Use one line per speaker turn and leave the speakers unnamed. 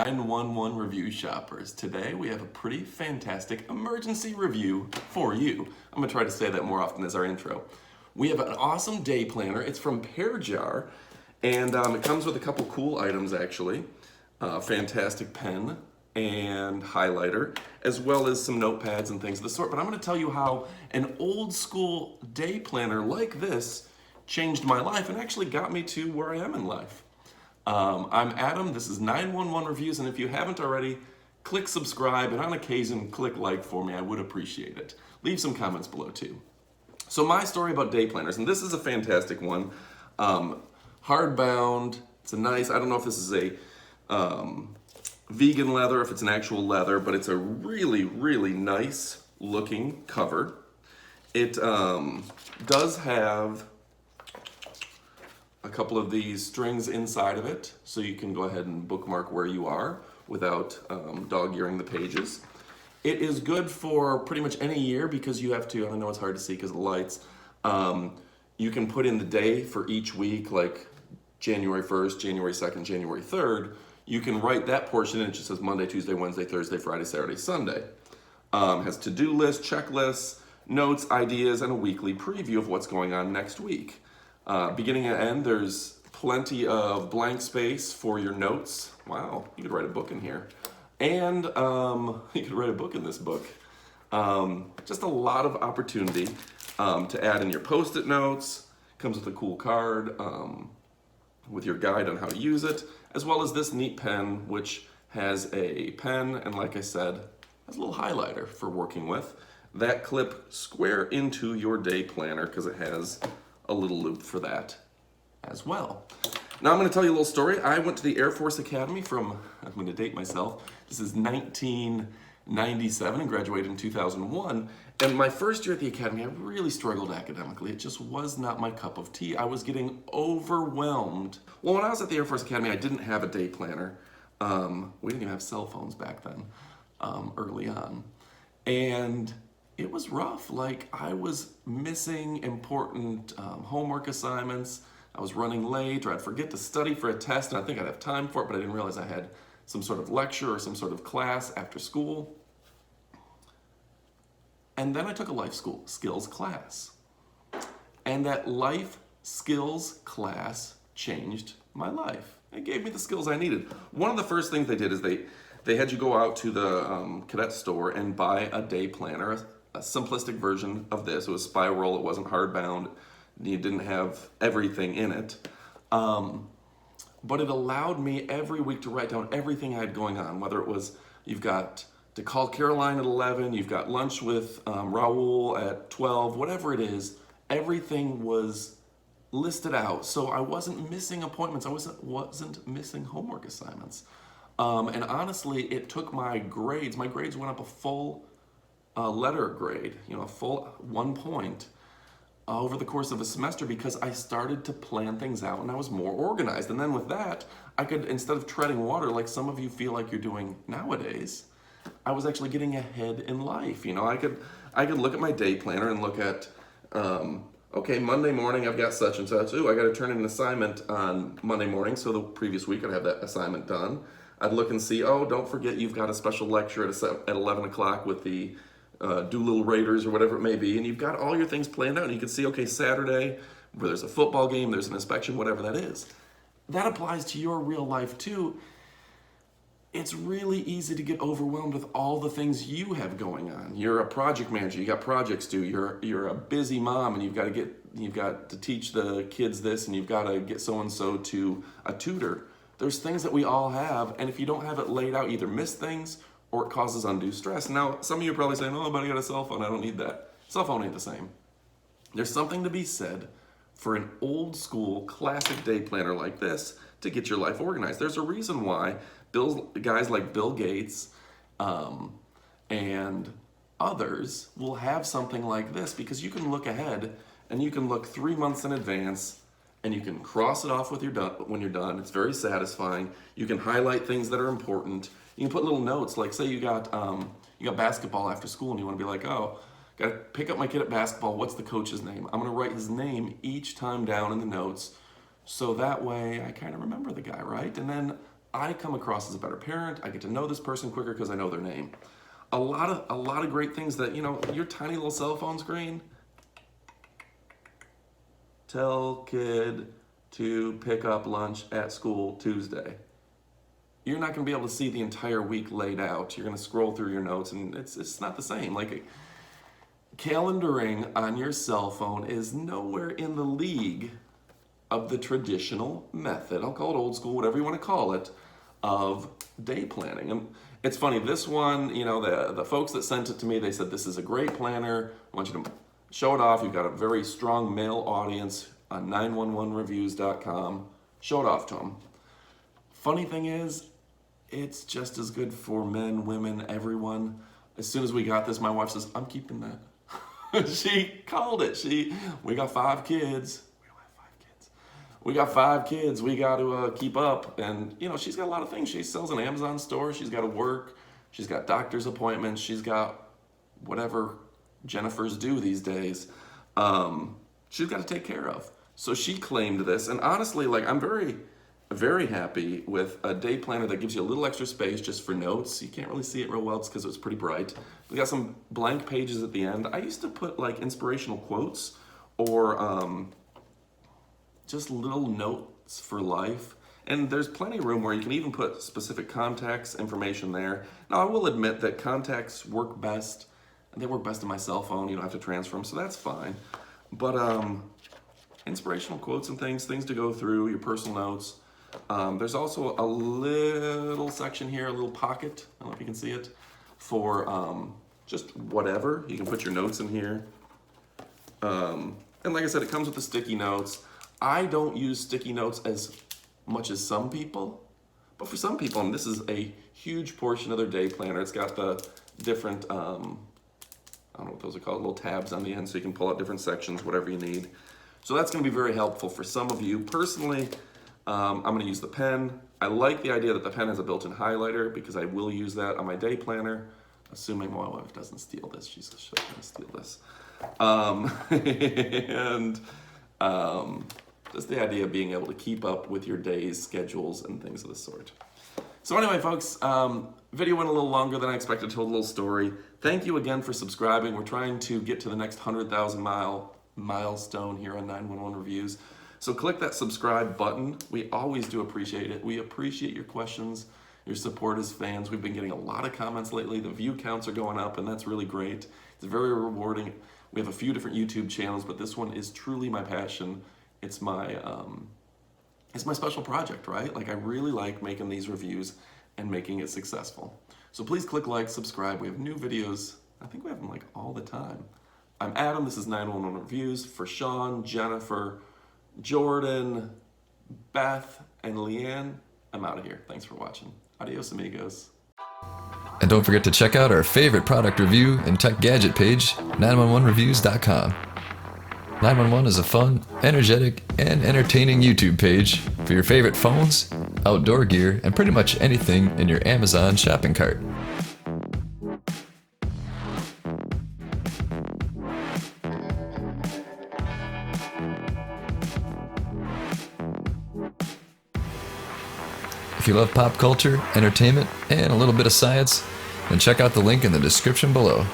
911 review shoppers. Today we have a pretty fantastic emergency review for you. I'm gonna try to say that more often as our intro. We have an awesome day planner. It's from Pearjar, and it comes with a couple cool items actually. Fantastic pen and highlighter, as well as some notepads and things of the sort. But I'm gonna tell you how an old school day planner like this changed my life and actually got me to where I am in life. I'm Adam, this is 911 Reviews, and if you haven't already, click subscribe, and on occasion, click like for me. I would appreciate it. Leave some comments below too. So my story about day planners, and this is a fantastic one. Hardbound, it's a nice, I don't know if this is a vegan leather, if it's an actual leather, but it's a really, really nice looking cover. It does have a couple of these strings inside of it, so you can go ahead and bookmark where you are without dog-earing the pages. It is good for pretty much any year because you have to, I know it's hard to see because of the lights, you can put in the day for each week, like January 1st, January 2nd, January 3rd. You can write that portion and it just says Monday, Tuesday, Wednesday, Thursday, Friday, Saturday, Sunday. Has to-do lists, checklists, notes, ideas, and a weekly preview of what's going on next week. Beginning and end, there's plenty of blank space for your notes. Wow, you could write a book in here. And you could write a book in this book. Just a lot of opportunity to add in your Post-it notes. Comes with a cool card with your guide on how to use it, as well as this neat pen, which has a pen and, like I said, has a little highlighter for working with. That clip square into your day planner because it has a little loop for that as well. Now I'm going to tell you a little story. I went to the Air Force Academy from, I'm going to date myself, this is 1997 and graduated in 2001. And my first year at the Academy, I really struggled academically. It just was not my cup of tea. I was getting overwhelmed. Well, when I was at the Air Force Academy, I didn't have a day planner. We didn't even have cell phones back then, early on. And it was rough. Like, I was missing important homework assignments. I was running late, or I'd forget to study for a test, and I think I'd have time for it, but I didn't realize I had some sort of lecture or some sort of class after school. And then I took a life skills class. And that life skills class changed my life. It gave me the skills I needed. One of the first things they did is they had you go out to the cadet store and buy a day planner, a simplistic version of this. It was spiral, it wasn't hardbound, you didn't have everything in it. But it allowed me every week to write down everything I had going on, whether it was you've got to call Caroline at 11, you've got lunch with Raul at 12, whatever it is, everything was listed out. So I wasn't missing appointments, I wasn't missing homework assignments. And honestly, it took my grades went up a full letter grade, a full 1 point over the course of a semester because I started to plan things out and I was more organized. And then with that, I could, instead of treading water like some of you feel like you're doing nowadays, I was actually getting ahead in life. I could look at my day planner and look at, okay, Monday morning I've got such and such. Ooh, I got to turn in an assignment on Monday morning, so the previous week I'd have that assignment done. I'd look and see, oh, don't forget you've got a special lecture at 11 o'clock with the Doolittle Raiders or whatever it may be, and you've got all your things planned out, and you can see, okay, Saturday, where there's a football game, there's an inspection, whatever that is. That applies to your real life too. It's really easy to get overwhelmed with all the things you have going on. You're a project manager, you got projects due, you're a busy mom, and you've got to teach the kids this, and you've got to get so-and-so to a tutor. There's things that we all have, and if you don't have it laid out, you either miss things or it causes undue stress. Now, some of you are probably saying, oh, but I got a cell phone, I don't need that. Cell phone ain't the same. There's something to be said for an old school classic day planner like this to get your life organized. There's a reason why guys like Bill Gates and others will have something like this, because you can look ahead and you can look 3 months in advance and you can cross it off when you're done. It's very satisfying. You can highlight things that are important. You can put little notes, like say you got basketball after school and you want to be like, oh, got to pick up my kid at basketball. What's the coach's name? I'm going to write his name each time down in the notes, so that way I kind of remember the guy, right? And then I come across as a better parent. I get to know this person quicker because I know their name. A lot of great things that, you know, your tiny little cell phone screen. Tell kid to pick up lunch at school Tuesday. You're not going to be able to see the entire week laid out. You're going to scroll through your notes, and it's not the same. Like, calendaring on your cell phone is nowhere in the league of the traditional method. I'll call it old school, whatever you want to call it, of day planning. And it's funny, this one, you know, the folks that sent it to me, they said, this is a great planner. I want you to show it off. You've got a very strong male audience on 911reviews.com. Show it off to them. Funny thing is, it's just as good for men, women, everyone. As soon as we got this, my wife says, I'm keeping that. She called it. We got 5 kids. We got 5 kids. We got to keep up. And, you know, she's got a lot of things. She sells an Amazon store. She's got to work. She's got doctor's appointments. She's got whatever Jennifers do these days. She's got to take care of. So she claimed this. And honestly, like, I'm very, very happy with a day planner that gives you a little extra space just for notes. You can't really see it real well because it's pretty bright. We got some blank pages at the end. I used to put like inspirational quotes or just little notes for life. And there's plenty of room where you can even put specific contacts, information there. Now, I will admit that contacts work best, and they work best on my cell phone. You don't have to transfer them, so that's fine. But inspirational quotes and things to go through, your personal notes. There's also a little section here, a little pocket, I don't know if you can see it, for just whatever. You can put your notes in here. And like I said, it comes with the sticky notes. I don't use sticky notes as much as some people, but for some people, and this is a huge portion of their day planner, it's got the different, I don't know what those are called, little tabs on the end so you can pull out different sections, whatever you need. So that's going to be very helpful for some of you. Personally, I'm going to use the pen. I like the idea that the pen has a built-in highlighter because I will use that on my day planner, assuming my wife doesn't steal this. She's going to steal this. Just the idea of being able to keep up with your days, schedules, and things of the sort. So anyway, folks, video went a little longer than I expected, told a little story. Thank you again for subscribing. We're trying to get to the next 100,000 milestone here on 911 Reviews. So click that subscribe button. We always do appreciate it. We appreciate your questions, your support as fans. We've been getting a lot of comments lately. The view counts are going up, and that's really great. It's very rewarding. We have a few different YouTube channels, but this one is truly my passion. It's my special project, right? Like, I really like making these reviews and making it successful. So please click like, subscribe. We have new videos. I think we have them like all the time. I'm Adam. This is 911 Reviews. For Sean, Jennifer, Jordan, Beth, and Leanne, I'm out of here. Thanks for watching. Adios, amigos.
And don't forget to check out our favorite product review and tech gadget page, 911reviews.com. 911 is a fun, energetic, and entertaining YouTube page for your favorite phones, outdoor gear, and pretty much anything in your Amazon shopping cart. If you love pop culture, entertainment, and a little bit of science, then check out the link in the description below.